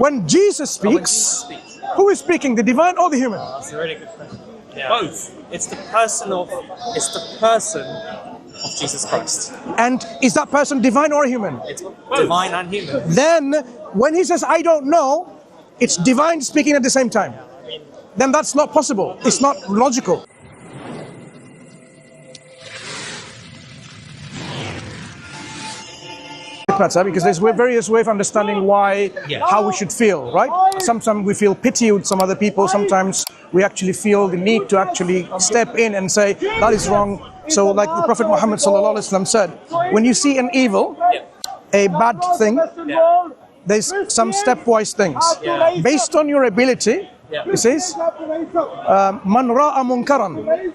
When Jesus speaks, who is speaking, the divine or the human? That's a really good question. Yeah. Both. It's the person of Jesus Christ. And is that person divine or human? It's divine and human. Then, when he says, I don't know, it's divine speaking at the same time. Then that's not possible. It's not logical. Because there's various ways of understanding why, how we should feel, right? Sometimes we feel pity with some other people. Sometimes we actually feel the need to actually step in and say, that is wrong. So like the Prophet Muhammad ﷺ said, when you see an evil, a bad thing, there's some stepwise things. Based on your ability, he says, Man ra'a munkaran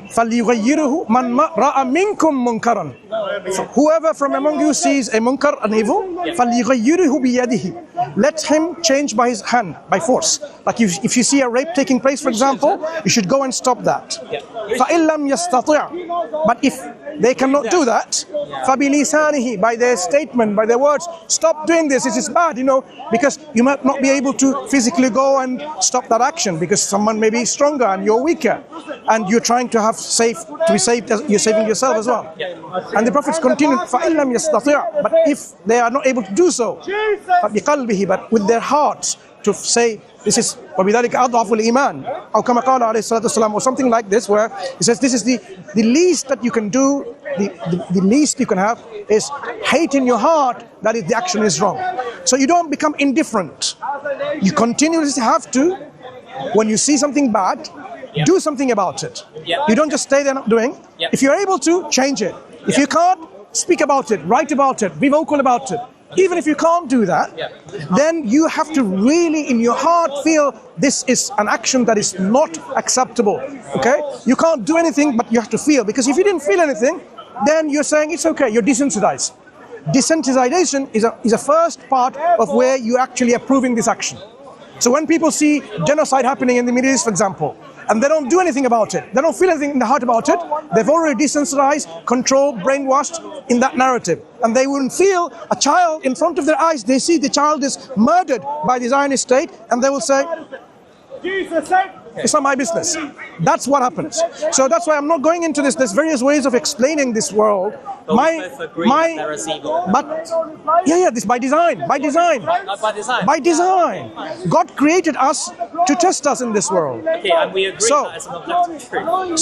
فَلْيُغَيِّرُهُ مَنْ رَأَ مِنْكُمْ مُنْكَرًا. So whoever from among you sees a munkar, an evil, فَلْيُغَيِّرُهُ بِيَدِهِ. Let him change by his hand, by force. Like if you see a rape taking place, for example, you should go and stop that. فَإِنْ لَمْ يَسْتَطِعْ. But if they cannot do that, فَبِلِسَانِهِ. By their statement, by their words, stop doing this, it is bad, because you might not be able to physically go and stop that action, because someone may be stronger and you're weaker, and you're trying to have to be saved, you're saving yourself as well. And the prophets continued, فَإِنْ لَمْ يَسْتَطِعْ. But if they are not able to do so, فَبِقَلْبِهِ. But with their hearts, to say, this is وَبِذَلِكَ أَضْعَفُ الْإِيمَانِ أو كما قال عليه الصلاة والسلام, or something like this, where he says this is the least that you can do, the least you can have is hate in your heart that the action is wrong. So you don't become indifferent. You continuously have to, when you see something bad, do something about it. You don't just stay there not doing. If you're able to, change it. If you can't, speak about it, write about it, be vocal about it. Even if you can't do that, then you have to really in your heart feel this is an action that is not acceptable. Okay? You can't do anything, but you have to feel. Because if you didn't feel anything, then you're saying it's okay, you're desensitized. Desensitization is a first part of where you're actually approving this action. So when people see genocide happening in the Middle East, for example, and they don't do anything about it, they don't feel anything in the heart about it, they've already desensitized, controlled, brainwashed in that narrative. And they wouldn't feel a child in front of their eyes, they see the child is murdered by the Zionist state, and they will say, it's not my business. That's what happens. So that's why I'm not going into this. There's various ways of explaining this world. This by design. By design. By design. God created us to test us in this world. Okay, and we agree that it's an objective truth.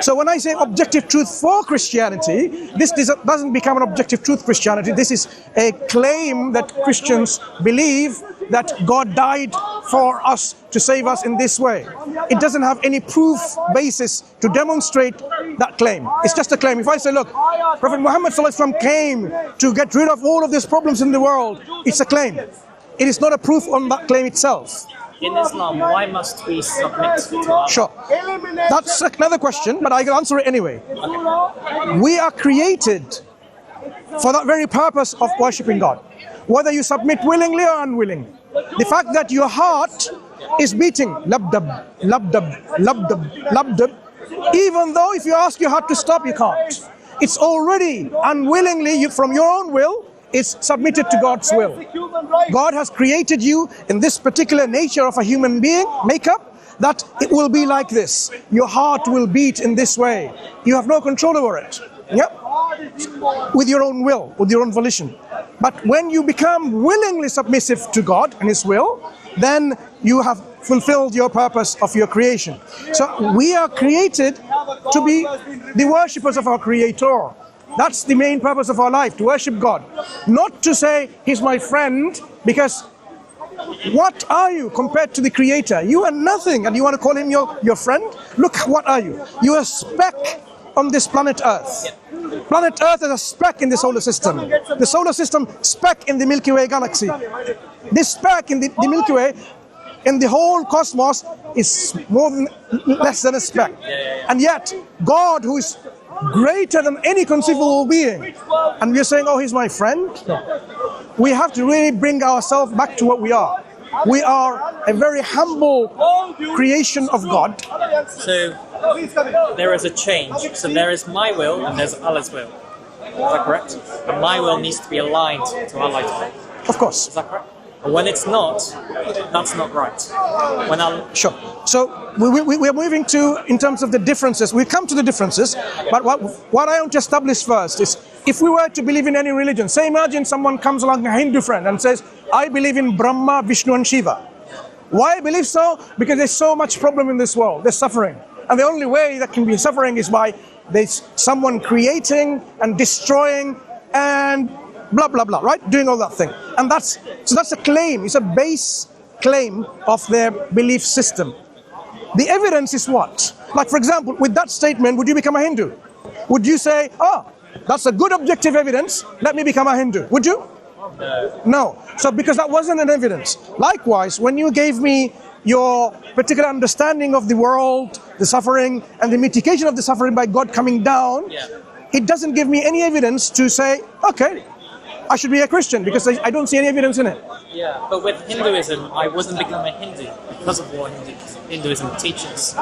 So when I say objective truth for Christianity, this doesn't become an objective truth Christianity. This is a claim that Christians believe that God died for us to save us in this way. It doesn't have any proof basis to demonstrate that claim. It's just a claim. If I say, look, Prophet Muhammad ﷺ came to get rid of all of these problems in the world, it's a claim. It is not a proof on that claim itself. In Islam, why must we submit to Allah? Sure. That's another question, but I can answer it anyway. We are created for that very purpose of worshipping God. Whether you submit willingly or unwillingly. The fact that your heart is beating, labdab, labdab, labdab, labdab, even though if you ask your heart to stop, you can't. It's already unwillingly, from your own will, it's submitted to God's will. God has created you in this particular nature of a human being, makeup, that it will be like this. Your heart will beat in this way. You have no control over it. Yep. With your own will, with your own volition. But when you become willingly submissive to God and His will, then you have fulfilled your purpose of your creation. So we are created to be the worshippers of our Creator. That's the main purpose of our life, to worship God. Not to say, He's my friend, because what are you compared to the Creator? You are nothing, and you want to call Him your friend? Look, what are you? You are a speck on this planet Earth. Planet Earth is a speck in the solar system. The solar system, speck in the Milky Way galaxy. This speck in the Milky Way, in the whole cosmos, is less than a speck. And yet, God, who is greater than any conceivable being, and we are saying, oh, He's my friend? We have to really bring ourselves back to what we are. We are a very humble creation of God. So there is a change. So there is my will and there's Allah's will. Is that correct? And my will needs to be aligned to Allah's will. Of course. Is that correct? When it's not, that's not right. When Sure. So we are moving to, in terms of the differences, we come to the differences, but what I want to establish first is, if we were to believe in any religion, say imagine someone comes along, a Hindu friend, and says, I believe in Brahma, Vishnu and Shiva. Why I believe so? Because there's so much problem in this world, there's suffering. And the only way that can be suffering is by there's someone creating and destroying and blah, blah, blah, right? Doing all that thing. And that's a claim, it's a base claim of their belief system. The evidence is what? Like, for example, with that statement, would you become a Hindu? Would you say, oh, that's a good objective evidence, let me become a Hindu? Would you? No. So because that wasn't an evidence. Likewise, when you gave me your particular understanding of the world, the suffering, and the mitigation of the suffering by God coming down, it doesn't give me any evidence to say, okay, I should be a Christian, because I don't see any evidence in it. Yeah, but with Hinduism, I wasn't becoming a Hindu because of what Hinduism teaches.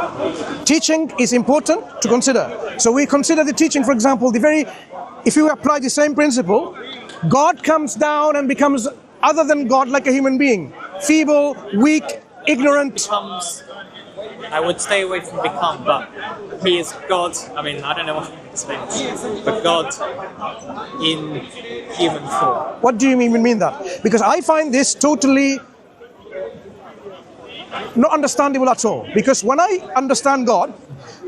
Teaching is important to consider. So we consider the teaching, for example, if you apply the same principle, God comes down and becomes other than God, like a human being. Feeble, weak, ignorant. I would stay away from become, but he is God. I mean, I don't know what to explain, but God in human form. What do you mean that? Because I find this totally not understandable at all. Because when I understand God,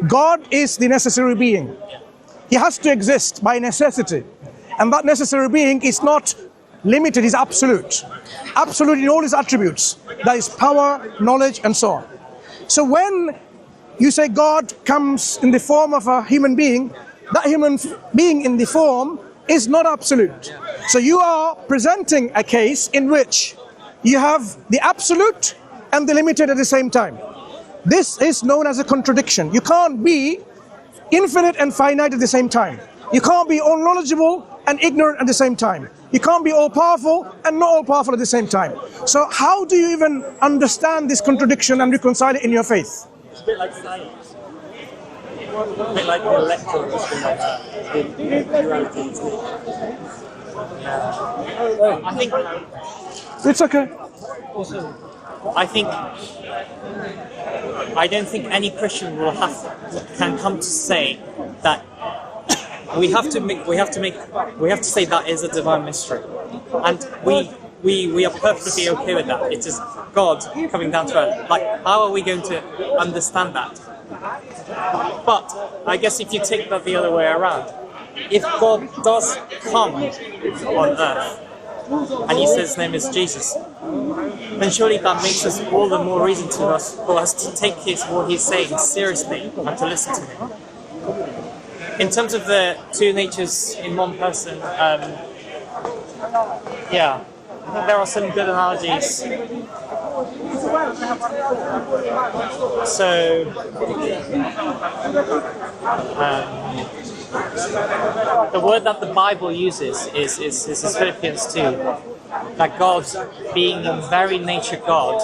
God is the necessary being. He has to exist by necessity. And that necessary being is not limited, is absolute. Absolute in all his attributes. That is power, knowledge, and so on. So when you say God comes in the form of a human being, that human being in the form is not absolute. So you are presenting a case in which you have the absolute and the limited at the same time. This is known as a contradiction. You can't be infinite and finite at the same time. You can't be all knowledgeable and ignorant at the same time. You can't be all powerful and not all powerful at the same time. So how do you even understand this contradiction and reconcile it in your faith? It's a bit like science. A bit like the electrons in duality. I think it's okay. I don't think any Christian can come to say that we have to say that is a divine mystery, and we are perfectly okay with that. It is God coming down to earth. Like, how are we going to understand that? But I guess if you take that the other way around, if God does come on earth and he says his name is Jesus, then surely that makes us all the more reason for us to take what he's saying seriously and to listen to him. In terms of the two natures in one person, yeah, I think there are some good analogies. So, the word that the Bible uses is Philippians 2, that God, being in very nature God,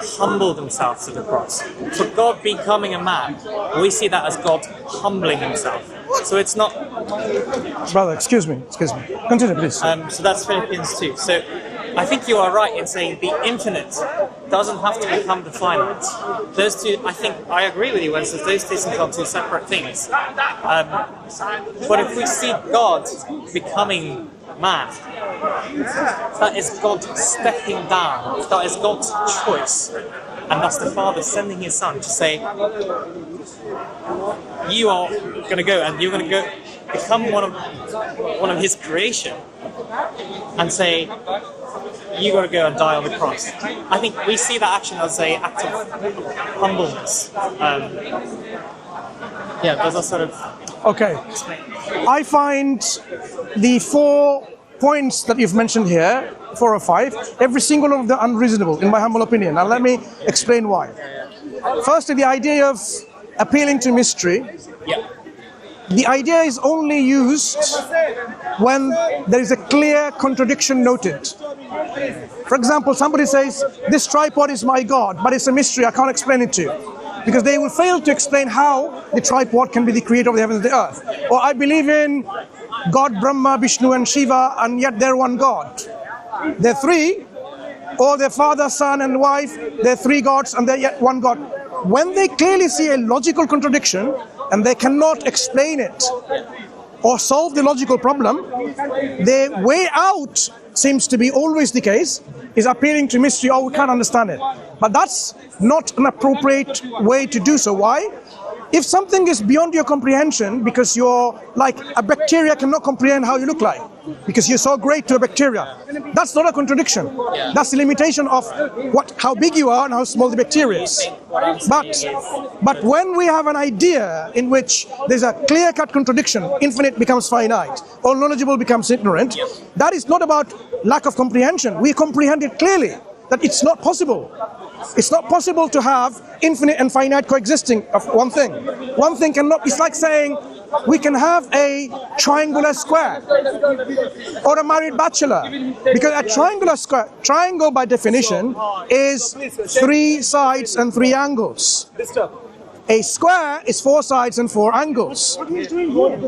humbled himself to the cross. For God becoming a man, we see that as God humbling himself. So it's not... Brother, excuse me. Continue, please. So that's Philippians 2. So I think you are right in saying the infinite doesn't have to become the finite. Those two, I think, I agree with you when it says those two are two separate things. But if we see God becoming man, that is God stepping down. That is God's choice. And that's the Father sending his Son to say, you are going to go and you're going to go become one of his creation and say, you got to go and die on the cross. I think we see that action as an act of humbleness. Yeah, those are sort of... Okay. I find the 4 points that you've mentioned here, 4 or 5, every single one of them unreasonable, in my humble opinion. Now let me explain why. Firstly, the idea of appealing to mystery. Yeah. The idea is only used when there is a clear contradiction noted. For example, somebody says, this tripod is my God, but it's a mystery, I can't explain it to you. Because they will fail to explain how the tripod can be the creator of the heavens and the earth. Or I believe in God, Brahma, Vishnu and Shiva, and yet they're one God. They're 3, or their father, son, and wife, they're three gods and they're yet one God. When they clearly see a logical contradiction and they cannot explain it or solve the logical problem, their way out seems to be always the case, is appealing to mystery, oh, we can't understand it. But that's not an appropriate way to do so. Why? If something is beyond your comprehension, because you're like a bacteria cannot comprehend how you look like, because you're so great to a bacteria, that's not a contradiction. That's the limitation of how big you are and how small the bacteria is. But when we have an idea in which there's a clear-cut contradiction, infinite becomes finite, all knowledgeable becomes ignorant, that is not about lack of comprehension. We comprehend it clearly, that it's not possible. It's not possible to have infinite and finite coexisting of one thing. One thing cannot, it's like saying we can have a triangular square or a married bachelor. Because a triangular square, triangle by definition is 3 sides and 3 angles. A square is 4 sides and 4 angles.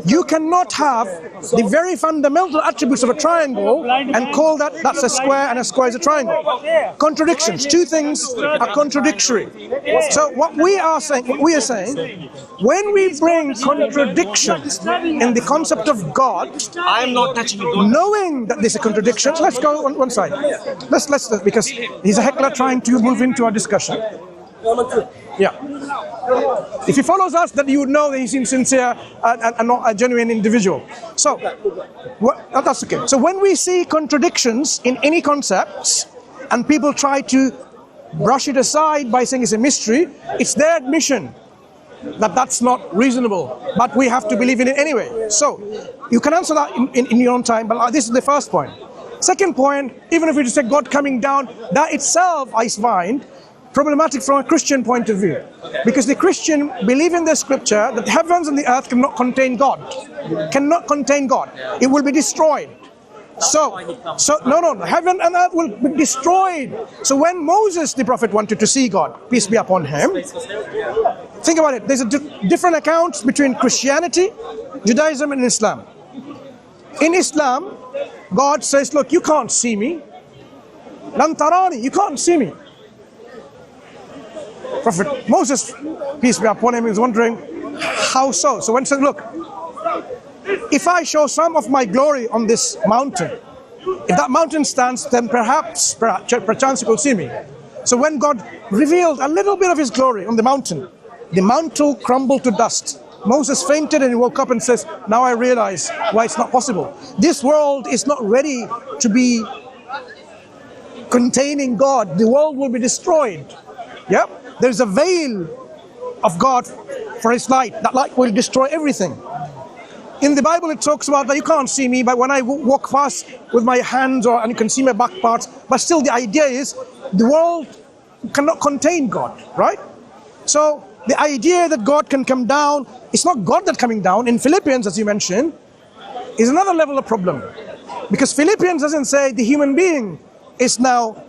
You cannot have the very fundamental attributes of a triangle and call that's a square and a square is a triangle. Contradictions. 2 things are contradictory. So what we are saying, when we bring contradictions in the concept of God, I'm not touching you. knowing that there's a contradiction, let's go on one side. Let's because he's a heckler trying to move into our discussion. Yeah. If he follows us, then you would know that he's insincere and not a genuine individual. So, that's okay. So when we see contradictions in any concepts, and people try to brush it aside by saying it's a mystery, it's their admission that that's not reasonable, but we have to believe in it anyway. So, you can answer that in your own time, but this is the first point. Second point, even if we just say God coming down, that itself, I find, problematic from a Christian point of view. Because the Christian believe in the scripture that the heavens and the earth cannot contain God. Cannot contain God. It will be destroyed. So no, heaven and earth will be destroyed. So when Moses, the prophet, wanted to see God, peace be upon him, think about it, there's a different accounts between Christianity, Judaism and Islam. In Islam, God says, look, you can't see me. Lan tarani, you can't see me. Prophet Moses, peace be upon him, is wondering, how so? So when he said, look, if I show some of my glory on this mountain, if that mountain stands, then perchance you will see me. So when God revealed a little bit of his glory on the mountain crumbled to dust. Moses fainted and he woke up and says, now I realize why it's not possible. This world is not ready to be containing God. The world will be destroyed. Yep. There's a veil of God for his light. That light will destroy everything. In the Bible it talks about that you can't see me, but when I walk past with my hands and you can see my back parts, but still the idea is the world cannot contain God, right? So the idea that God can come down, it's not God that's coming down. In Philippians, as you mentioned, is another level of problem. Because Philippians doesn't say the human being is now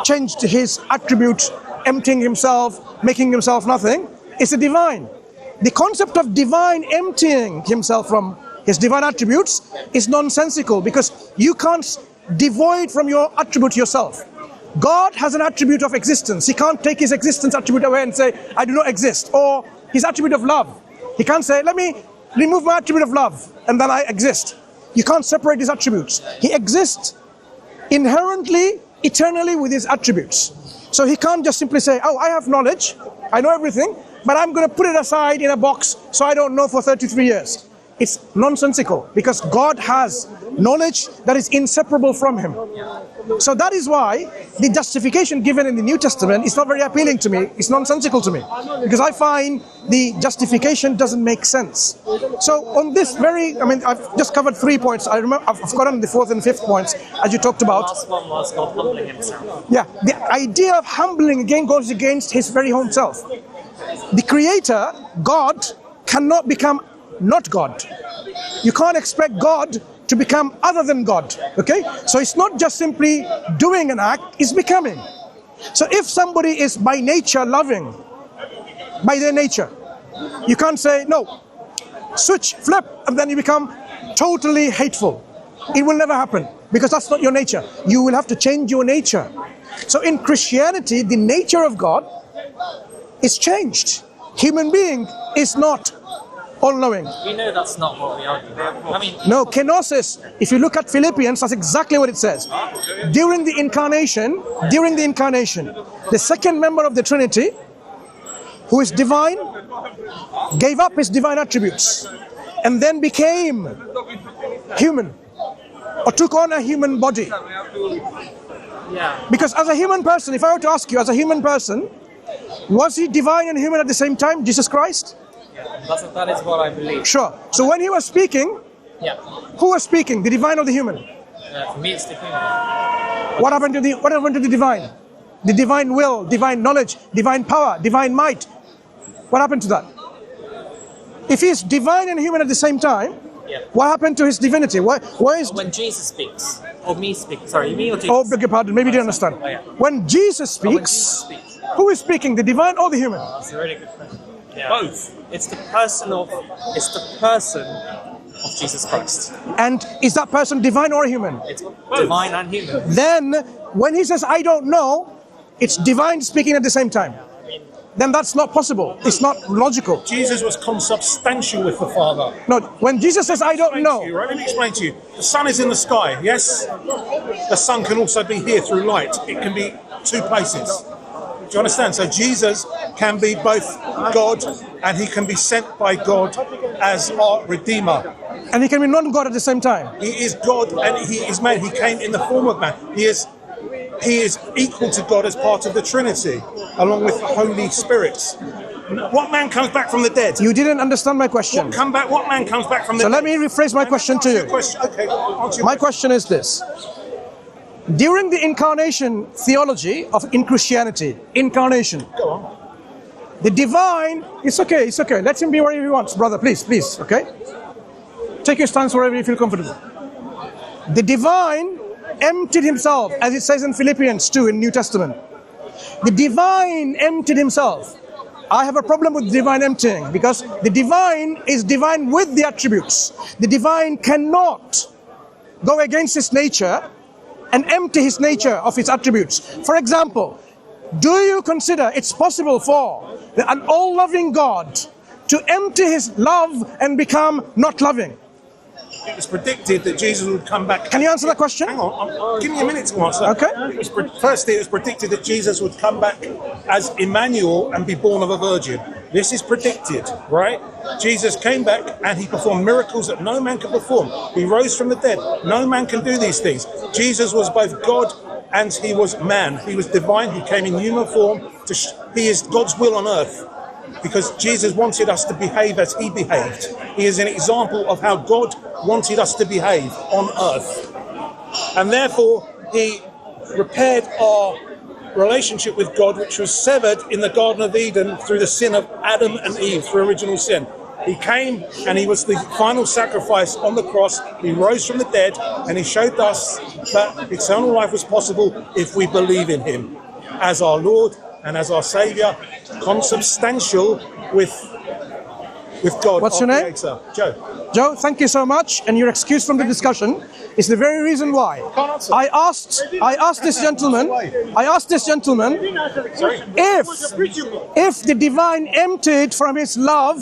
changed his attributes, emptying himself, making himself nothing. It's the divine. The concept of divine emptying himself from his divine attributes is nonsensical, because you can't devoid from your attribute yourself. God has an attribute of existence. He can't take his existence attribute away and say, I do not exist. Or his attribute of love. He can't say, let me remove my attribute of love and then I exist. You can't separate his attributes. He exists inherently, eternally with his attributes. So he can't just simply say, oh, I have knowledge, I know everything, but I'm going to put it aside in a box so I don't know for 33 years. It's nonsensical, because God has knowledge that is inseparable from him. So that is why the justification given in the New Testament is not very appealing to me. It's nonsensical to me, because I find the justification doesn't make sense. So on this I've just covered 3 points. I remember I've forgotten the 4th and 5th points as you talked about. The last one was God humbling himself. Yeah, the idea of humbling again goes against his very own self. The Creator, God, cannot become not God. You can't expect God to become other than God. Okay? So it's not just simply doing an act, it's becoming. So if somebody is by nature loving, by their nature, you can't say, no, switch, flip, and then you become totally hateful. It will never happen. because that's not your nature. You will have to change your nature. So in Christianity, the nature of God is changed. Human being is not all-knowing. We know that's not what we argue. I mean, no, kenosis, if you look at Philippians, that's exactly what it says. During the incarnation, the second member of the Trinity, who is divine, gave up his divine attributes and then became human, or took on a human body. yeah. Because as a human person, if I were to ask you, as a human person, was he divine and human at the same time, Jesus Christ? That is what I believe. Sure. So when he was speaking, Yeah. who was speaking, the divine or the human? For me, it's the human. What happened to the divine? The divine will, divine knowledge, divine power, divine might. What happened to that? If he is divine and human at the same time, Yeah. what happened to his divinity? Why is... When Jesus speaks, or me speaks, sorry, you mean or Jesus? Oh, beg your pardon, maybe you didn't understand. Oh, yeah. When Jesus When speaks, Jesus speaks. who is speaking, the divine or the human? That's a really good question. Yeah. Both. It's the person of Jesus Christ. And is that person divine or human? It's divine and human. Then, when he says, I don't know, it's divine speaking at the same time. Then that's not possible. It's not logical. Jesus was consubstantial with the Father. No, when Jesus says, I don't know. Right? Let me explain to you. The sun is in the sky, yes? The sun can also be here through light. It can be two places. Do you understand? So Jesus can be both God and he can be sent by God as our Redeemer. And he can be non-God at the same time. He is God and he is man. He came in the form of man. He is equal to God as part of the Trinity, along with the Holy Spirit. What man comes back from the dead? You didn't understand my question. What man comes back from the So dead? let me rephrase my question to you. Okay, answer your My question is this. During the incarnation theology in Christianity, incarnation, Go on. the divine, it's okay. Let him be wherever he wants, brother, please, okay? Take your stance wherever you feel comfortable. The divine emptied himself, as it says in Philippians 2 in New Testament. The divine emptied himself. I have a problem with divine emptying because the divine is divine with the attributes. The divine cannot go against his nature and empty his nature of its attributes. For example, do you consider it's possible for an all-loving God to empty his love and become not loving? It was predicted that Jesus would come back. Can you answer that question? Hang on, give me a minute to answer. Okay. Firstly, it was predicted that Jesus would come back as Emmanuel and be born of a virgin. This is predicted, right? Jesus came back and he performed miracles that no man could perform. He rose from the dead. No man can do these things. Jesus was both God and he was man. He was divine. He came in human form. He is God's will on earth. Because Jesus wanted us to behave as he behaved. He is an example of how God wanted us to behave on earth. And therefore, he repaired our relationship with God, which was severed in the Garden of Eden through the sin of Adam and Eve, through original sin. He came and he was the final sacrifice on the cross. He rose from the dead and he showed us that eternal life was possible if we believe in him as our Lord and as our Saviour, consubstantial with God. What's your name? Creator. Joe. Joe, thank you so much, and your excuse from the discussion is the very reason why. I asked this gentleman if the divine emptied from his love,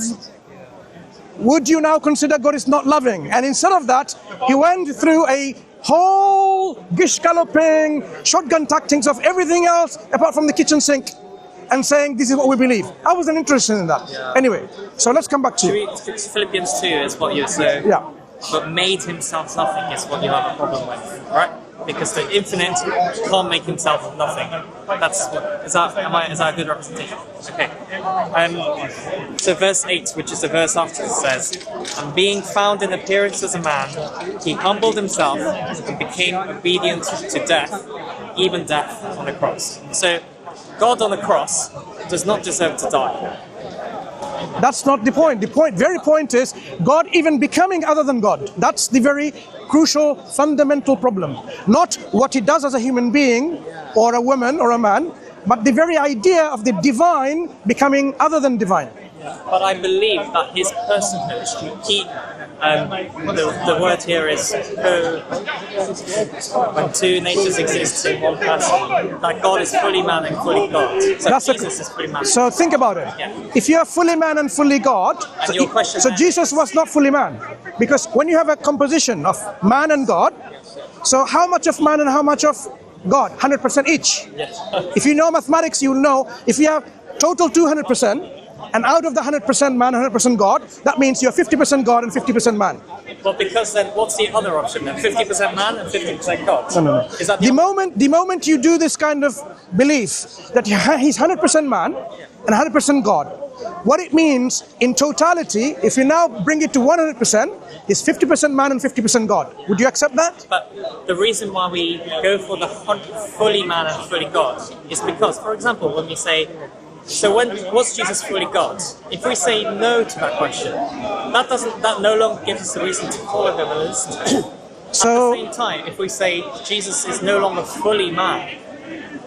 would you now consider God is not loving? And instead of that, he went through a whole gish galloping, shotgun tactics of everything else apart from the kitchen sink, and saying this is what we believe. I wasn't interested in that. Yeah. Anyway, so let's come back to you. Philippians 2 is what you say. Yeah. But made himself nothing is what you have a problem with, right? Because the infinite can't make himself nothing. Is that a good representation? Okay. So verse 8, which is the verse after it, says, "And being found in appearance as a man, he humbled himself and became obedient to death, even death on the cross." So God on the cross does not deserve to die. That's not the point. The very point is God even becoming other than God. That's the very crucial, fundamental problem. Not what he does as a human being or a woman or a man, but the very idea of the divine becoming other than divine. But I believe that his personhood, The word here is when two natures exist in one person, that God is fully man and fully God. So Jesus is fully man. So think about it. Yeah. If you are fully man and fully God, so Jesus was not fully man. Because when you have a composition of man and God, so how much of man and how much of God? 100% each. Yes. If you know mathematics, you will know if you have total 200%, and out of the 100% man, 100% God, that means you're 50% God and 50% man. Well, because then what's the other option then? 50% man and 50% God? No. Is that the moment you do this kind of belief that he's 100% man and 100% God, what it means in totality, if you now bring it to 100%, is 50% man and 50% God. Would you accept that? But the reason why we go for the fully man and fully God is because, for example, when we say, so was Jesus fully God? If we say no to that question, that no longer gives us a reason to follow him and listen to him. So, at the same time, if we say Jesus is no longer fully man,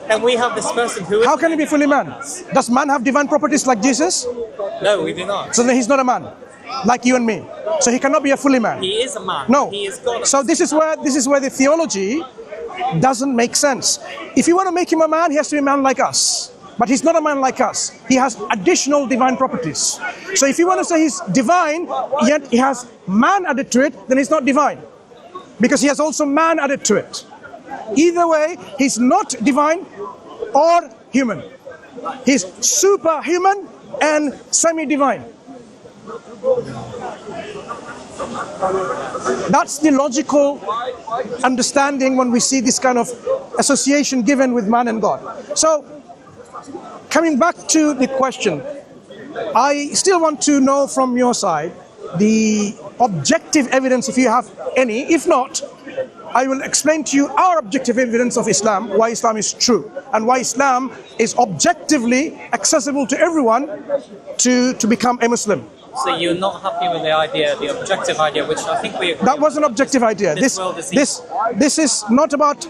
then we have this person who... How can he be fully man? Does man have divine properties like Jesus? No, we do not. So then he's not a man, like you and me. So he cannot be a fully man. He is a man. No. He is God. So this is where the theology doesn't make sense. If you want to make him a man, he has to be a man like us. But he's not a man like us. He has additional divine properties. So if you want to say he's divine, yet he has man added to it, then he's not divine. Because he has also man added to it. Either way, he's not divine or human. He's superhuman and semi-divine. That's the logical understanding when we see this kind of association given with man and God. So, coming back to the question, I still want to know from your side the objective evidence, if you have any. If not, I will explain to you our objective evidence of Islam, why Islam is true, and why Islam is objectively accessible to everyone to become a Muslim. So you're not happy with the idea, the objective idea, which I think we agree. That was an objective idea. This is not about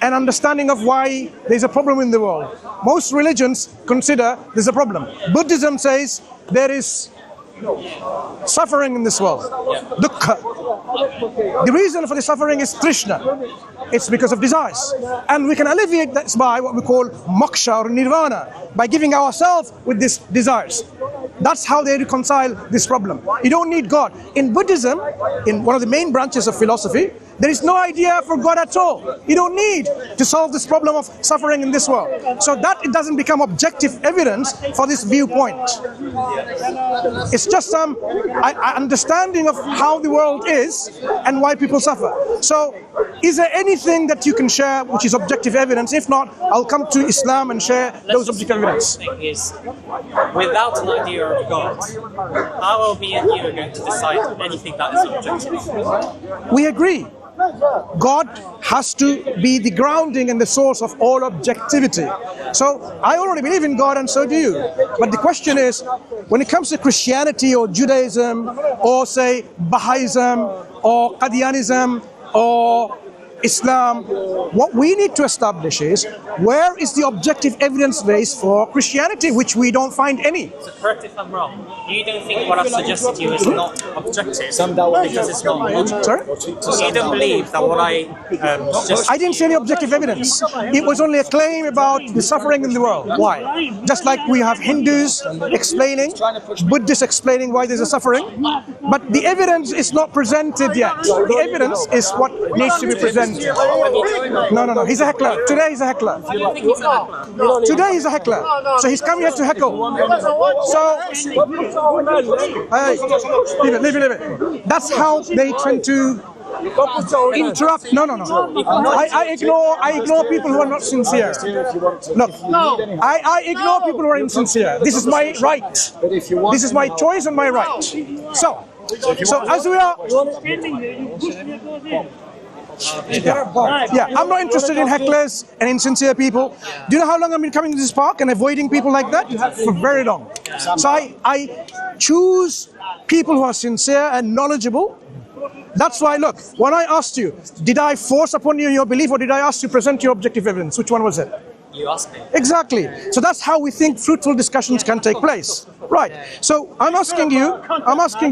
an understanding of why there's a problem in the world. Most religions consider there's a problem. Buddhism says there is suffering in this world. Dukkha. The reason for the suffering is Trishna. It's because of desires. And we can alleviate that by what we call moksha or nirvana, by giving ourselves with these desires. That's how they reconcile this problem. You don't need God. In Buddhism, in one of the main branches of philosophy, there is no idea for God at all. You don't need to solve this problem of suffering in this world. So that it doesn't become objective evidence for this viewpoint. It's just some understanding of how the world is and why people suffer. So is there anything that you can share which is objective evidence? If not, I'll come to Islam and share those objective evidence. The thing is, without an idea of God, how are we and you going to decide anything that is objective? We agree. God has to be the grounding and the source of all objectivity. So I already believe in God and so do you. But the question is, when it comes to Christianity or Judaism or say Baha'ism or Qadianism or Islam, what we need to establish is where is the objective evidence base for Christianity, which we don't find any. So correct if I'm wrong. You don't think what I've suggested to you is not objective because it's not logical. Sorry? So you don't believe that what I suggested? I didn't see any objective evidence. It was only a claim about the suffering in the world. Why? Just like we have Hindus explaining, Buddhists explaining why there's a suffering, but the evidence is not presented yet. The evidence is what needs to be presented. No. He's a heckler. Today he's a heckler. Today he's a heckler. So he's come here to heckle. So, hey, leave it. That's how they tend to interrupt. No. I ignore people who are not sincere. Look, I ignore people who are insincere. This is my right. This is my choice and my right. So as we are... Yeah, I'm not interested in hecklers and insincere people. Do you know how long I've been coming to this park and avoiding people like that? For very long. So I choose people who are sincere and knowledgeable. That's why, look, when I asked you, did I force upon you your belief or did I ask you to present your objective evidence? Which one was it? You asked me. Exactly. So that's how we think fruitful discussions can take place. Right. So I'm asking you,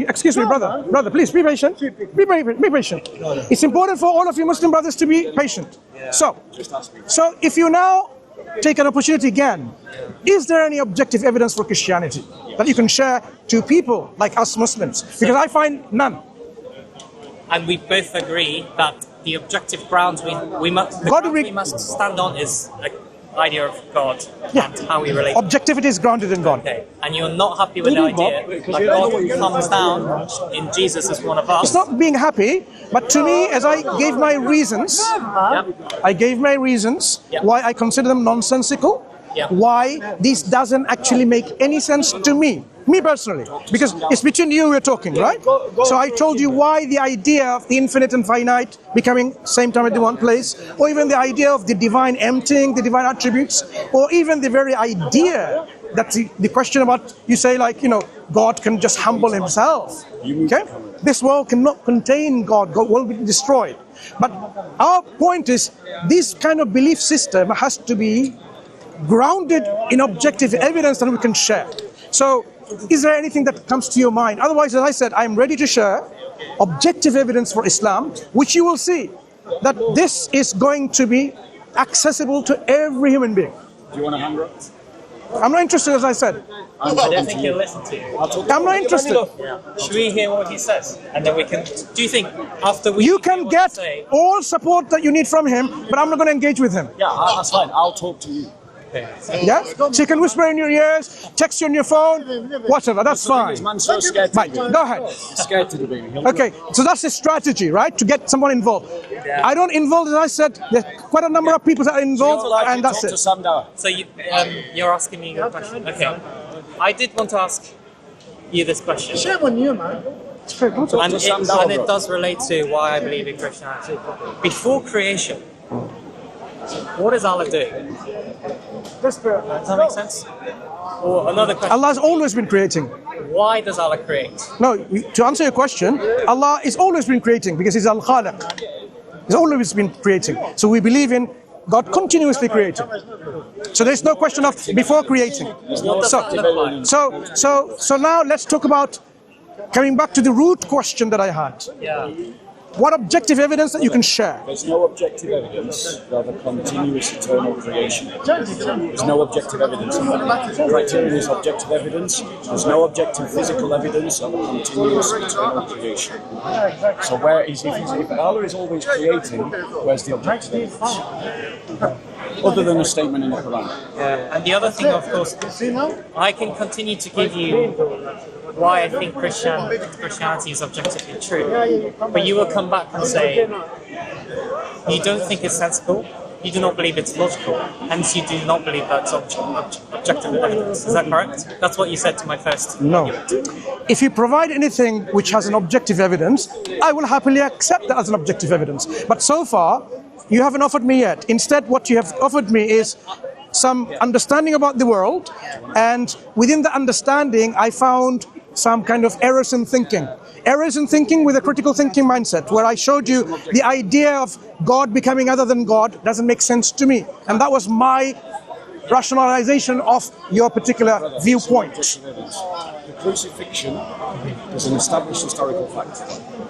excuse me, brother, please be patient. Be patient. It's important for all of you Muslim brothers to be patient. So if you now take an opportunity again, is there any objective evidence for Christianity that you can share to people like us Muslims? Because I find none. And we both agree that the objective grounds we must stand on is the idea of God and how we relate. Objectivity is grounded in God. Okay. And you're not happy with the idea that God comes down in Jesus as one of us. It's not being happy, but to me, as I gave my reasons, why I consider them nonsensical, why this doesn't actually make any sense to me personally, because it's between you we're talking, right? So I told you why the idea of the infinite and finite becoming same time at the one place, or even the idea of the divine emptying the divine attributes, or even the very idea that the question about, you say like, God can just humble himself, okay? This world cannot contain God will be destroyed. But our point is, this kind of belief system has to be grounded in objective evidence that we can share. So, is there anything that comes to your mind? Otherwise, as I said, I'm ready to share objective evidence for Islam, which you will see that this is going to be accessible to every human being. Do you want to hang up? I'm not interested, as I said. I don't think he'll listen to you. I'm not interested. Should we hear what he says? And then we can... Do you think after we... You can get all support that you need from him, but I'm not going to engage with him. Yeah, that's fine. I'll talk to you. Yeah? So you can whisper in your ears, text you on your phone, whatever, that's fine. So scared right, go ahead. Scared to the baby. Okay, so that's a strategy, right? To get someone involved. I don't involve, as I said, there's quite a number of people that are involved, and that's it. So you're asking me a question. Okay. I did want to ask you this question. And it does relate to why I believe in Christianity. Before creation, what is Allah doing? Does that make sense? Or another question. Allah has always been creating. Why does Allah create? No, to answer your question, Allah has always been creating because He's Al-Khaliq. He's always been creating. So we believe in God continuously creating. So there's no question of before creating. So now let's talk about coming back to the root question that I had. Yeah. What objective evidence that you can share? There's no objective evidence of a continuous eternal creation. There's no objective evidence of that. The criterion is objective evidence. There's no objective physical evidence of a continuous eternal creation. So if Allah is always creating, where's the objective evidence? Other than a statement in the Quran. And the other thing, of course, I can continue to give you why I think Christianity is objectively true. But you will come back and say, you don't think it's sensible, you do not believe it's logical, hence you do not believe that's objective evidence. Is that correct? That's what you said to my first argument. If you provide anything which has an objective evidence, I will happily accept that as an objective evidence. But so far, you haven't offered me yet. Instead, what you have offered me is some understanding about the world, and within the understanding, I found some kind of errors in thinking. Errors in thinking with a critical thinking mindset, where I showed you the idea of God becoming other than God doesn't make sense to me. And that was my rationalization of your particular viewpoint. The crucifixion is an established historical fact.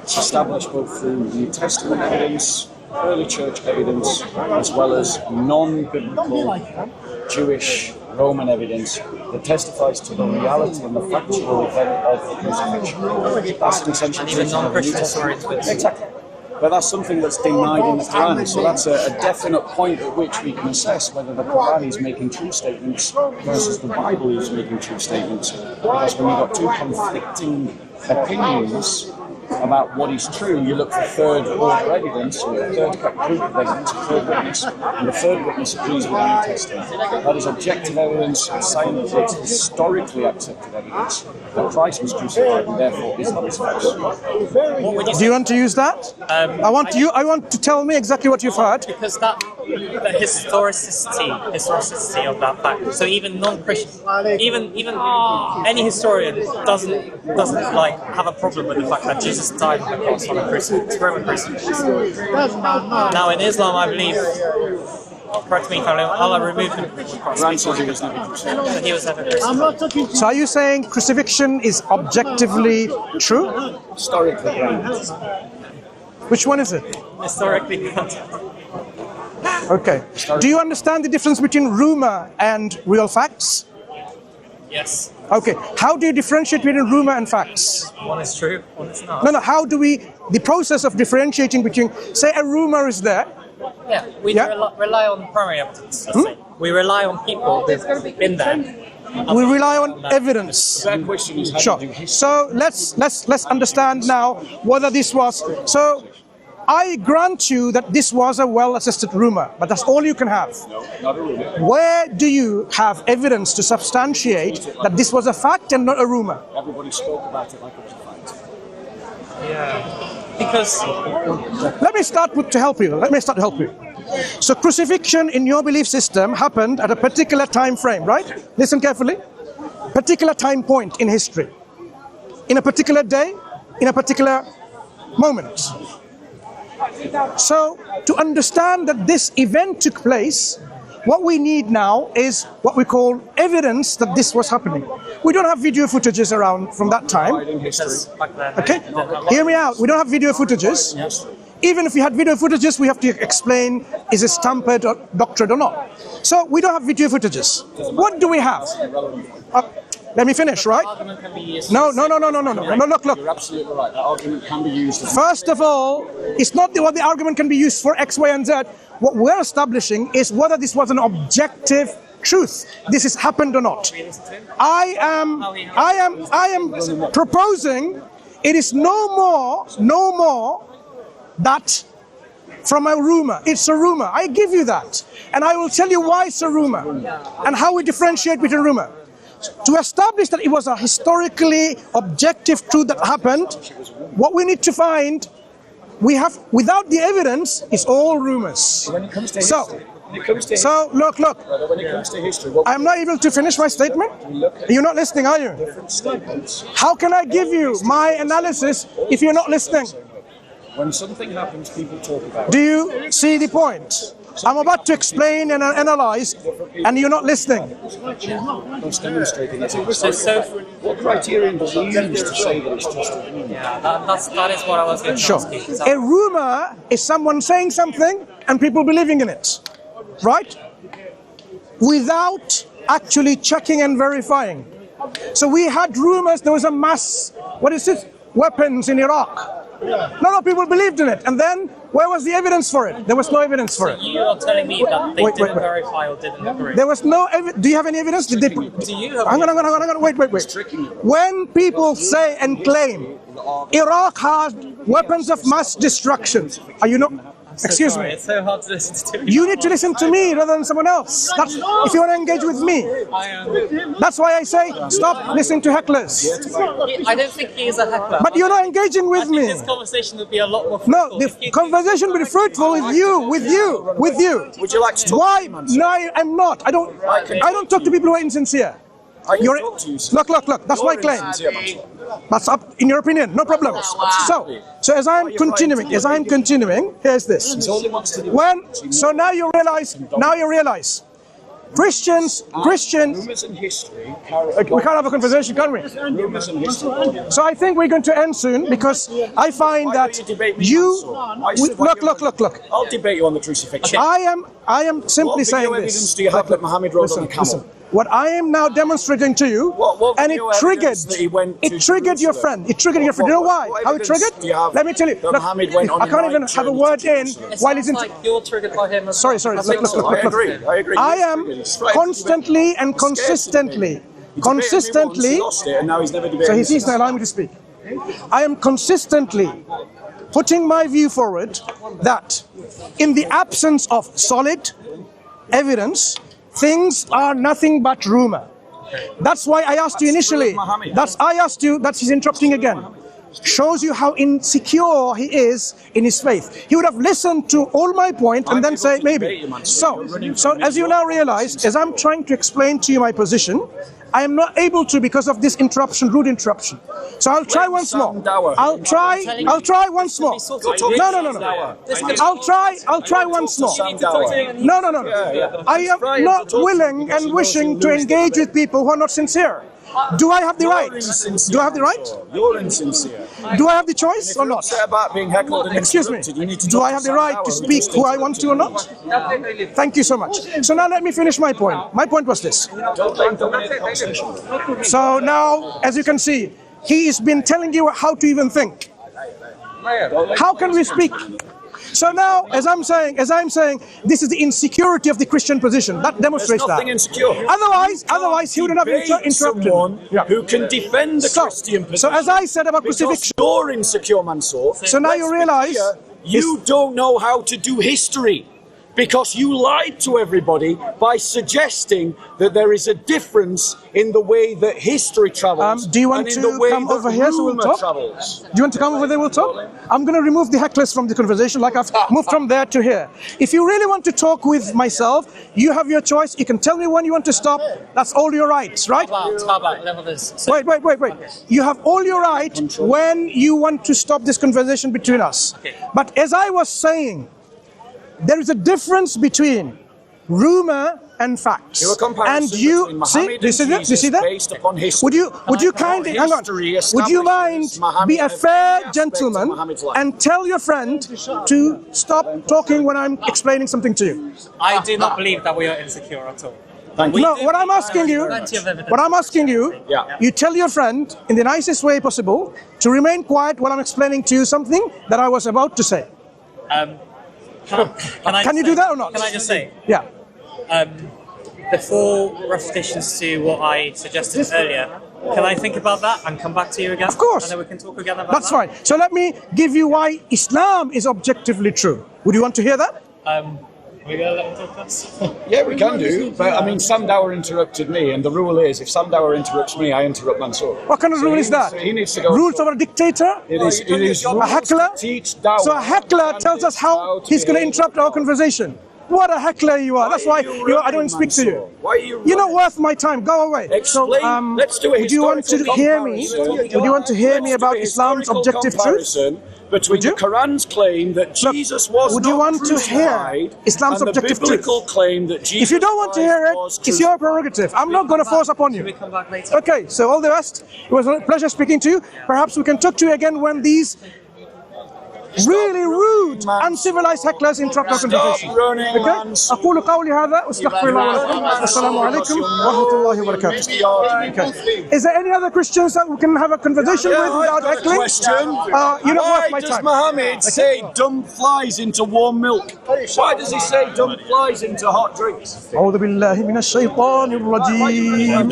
It's established both through New Testament evidence, early church evidence, as well as non-biblical Jewish Roman evidence that testifies to the reality and the factual event of the crucifixion. That's an essential even non-Christian historians would. Exactly. But that's something that's denied in the Quran, so that's a definite point at which we can assess whether the Quran is making true statements versus the Bible is making true statements. Because when you've got two conflicting opinions about what is true, you look for third order evidence, or third group of evidence, a third witness, and the third witness agrees with the New Testament. That is objective evidence, scientific, historically accepted evidence that Christ was crucified and therefore Islam is false. Do you want to use that? I want to tell me exactly what you've heard. Because the historicity of that fact. So even non-Christian, even any historian doesn't like have a problem with the fact that Jesus died on the cross on a crucifix, Roman crucifix. Now in Islam, I believe correct me if I'm wrong, Allah removed him. Quran says he was never crucified. He was never crucified. So are you saying crucifixion is objectively true? Historically, Which one is it? Historically, Okay. Do you understand the difference between rumor and real facts? yes. Okay. How do you differentiate between rumor and facts? One is true, one is not. No, how do we, the process of differentiating between, say a rumor is there, Yeah, we rely on primary evidence. Let's say. We rely on people who've been there. we rely on evidence. that question is how Sure. do you do history? So let's understand now whether this was, so I grant you that this was a well-assisted rumor, but that's all you can have. No, not a rumor. Where do you have evidence to substantiate that this was a fact and not a rumor? Everybody spoke about it like it was a fact. Yeah. Because Let me start to help you. So crucifixion in your belief system happened at a particular time frame, right? Listen carefully. Particular time point in history. In a particular day, in a particular moment. So to understand that this event took place, what we need now is what we call evidence that this was happening. We don't have video footages around from that time. In history. back then, Okay? Hear me out. We don't have video footages. Yes. Even if we had video footages, we have to explain, is it tampered or doctored or not? So we don't have video footages. What do we have? Let me finish, right? argument can be used. No, look. You're absolutely right. That argument can be used as First of all, it's not what the argument can be used for X, Y, and Z. What we're establishing is whether this was an objective truth. This has happened or not. I am proposing it is no more that from a rumor. It's a rumor. I give you that. And I will tell you why it's a rumor and how we differentiate between rumor. To establish that it was a historically objective truth that happened, what we need to find, we have, without the evidence, it's all rumors. when it comes to So, history. When it comes to so look, brother, when it comes to history, what I'm not able to finish my statement. You're not listening, are you? different statements. How can I give you my analysis if you're not listening? When something happens, people talk about Do you see the point? I'm about to explain and analyze, and you're not listening. It's demonstrating it's So what criterion does he use to say that it's just a rumor? yeah, that is what I was going to Sure. ask you. So- A rumor is someone saying something and people believing in it, right? Without actually checking and verifying. So we had rumors there was a mass, weapons in Iraq. No, people believed in it. And then, where was the evidence for it? There was no evidence for it. You are telling me that they Wait. didn't verify or didn't agree. There was no evidence. Do you have any evidence? Did they? Do you have Hang on. Wait. When people say and claim Iraq had weapons of mass destruction, are you not? Excuse me. It's so hard to listen to. You need to listen to me rather than someone else. That's, if you want to engage with me. I am. That's why I say stop listening to hecklers. I don't think he is a heckler. But you're not engaging with me. This conversation would be a lot more No, fruitful the if you- conversation will be fruitful with you. Would you like to talk Why? to him, man, sir? No, I'm not. I don't talk to people who are insincere. I can You're, talk to you, sir. look. That's my You're claim. insincere, man, sir. That's up in your opinion. No problem. So as I'm continuing, here's this. It's all he wants to do. So now you realize, Christian. Rumors in history. We can't have a conversation, can we? Rumors in history. So I think we're going to end soon because I find Why that don't you debate me, you Mansour? look. I'll debate you on the crucifixion. I am simply What saying video evidence this. do you have that Muhammad rode on a camel? What I am now demonstrating to you, What and it video triggered, evidence that he went to your Jerusalem? friend. It triggered your friend. You know why? What How it evidence triggered? do you have Let me tell you. that Look, Muhammad went on I a can't even night have a journey word to in Jerusalem? while he's in. like you're triggered by him as Sorry. well. Look. I agree. I am constantly and consistently. Lost it, and now he's never debated. So he's not allowing me to speak. I am consistently putting my view forward that in the absence of solid evidence, things are nothing but rumor. That's why I asked you initially. That's he's interrupting again. Shows you how insecure he is in his faith. He would have listened to all my point and then say maybe. So as you now realize, as I'm trying to explain to you my position, I am not able to because of this interruption, rude interruption. So I'll try once more. I'll try once more. No. I'll try once more. No. I am not willing and wishing to engage with people who are not sincere. Do I have the right? Do I have the right? You're insincere. Do I have the choice or not? About being heckled and excuse me. Do I have the right to speak who I want to or not? Thank you so much. So now let me finish my point. My point was this. So now, as you can see, he has been telling you how to even think. How can we speak? So now, as I'm saying, this is the insecurity of the Christian position. That demonstrates that. Insecure. Otherwise, he would have interrupted. Who can defend the Christian position? So as I said about crucifixion, you're insecure, Mansour. So now you realize you don't know how to do history. Because you lied to everybody by suggesting that there is a difference in the way that history travels. Do you want to come over here so we'll talk? Do you want to come over there, we'll talk? I'm going to remove the hecklers from the conversation like I've moved from there to here. If you really want to talk with myself, you have your choice. You can tell me when you want to stop. That's all your rights, right? Wait. You have all your right when you want to stop this conversation between us. But as I was saying, there is a difference between rumor and facts. And you see, you see that? Would you kindly hang on? Would you mind be a fair gentleman and tell your friend to stop talking when I'm explaining something to you? I do not believe that we are insecure at all. No, what I'm asking you, you tell your friend in the nicest way possible to remain quiet while I'm explaining to you something that I was about to say. Can you do that or not? Can I just say? Yeah. Before repetitions to what I suggested earlier, can I think about that and come back to you again? Of course. And then we can talk again about that? That's fine. So let me give you why Islam is objectively true. Would you want to hear that? We're going to let him talk first? Yeah, we can do. But I mean, Sam Dawah interrupted me, and the rule is if Sam Dawah interrupts me, I interrupt Mansour. What kind of rule is that? He needs to go. Rules of a dictator? It is a heckler? Teach Dawah. So a heckler tells us how he's going to interrupt our conversation. What a heckler you are. That's why I don't speak to you. You're not worth my time. Go away. Explain. So, let's do it. Would you want to hear me? Would you want to hear me about Islam's objective truth? Between the Quran's claim that Jesus was would you want to hear Islam's objective truth? Claim that Jesus if you don't want to hear it, it's your prerogative. I'm not going to force upon you. Come back later? Okay, so all the best. It was a pleasure speaking to you. Perhaps we can talk to you again when these really rude, uncivilized hecklers interrupt our conversation. Okay? أقول قولي هذا واستغفر الله ولكم. السلام عليكم ورحمة الله وبركاته. Is there any other Christians that we can have a conversation with without heckling? You're not worth my time. Why does Muhammad say dump flies into warm milk? Why does he say dump flies into hot drinks? أعوذ بالله من الشيطان الرجيم.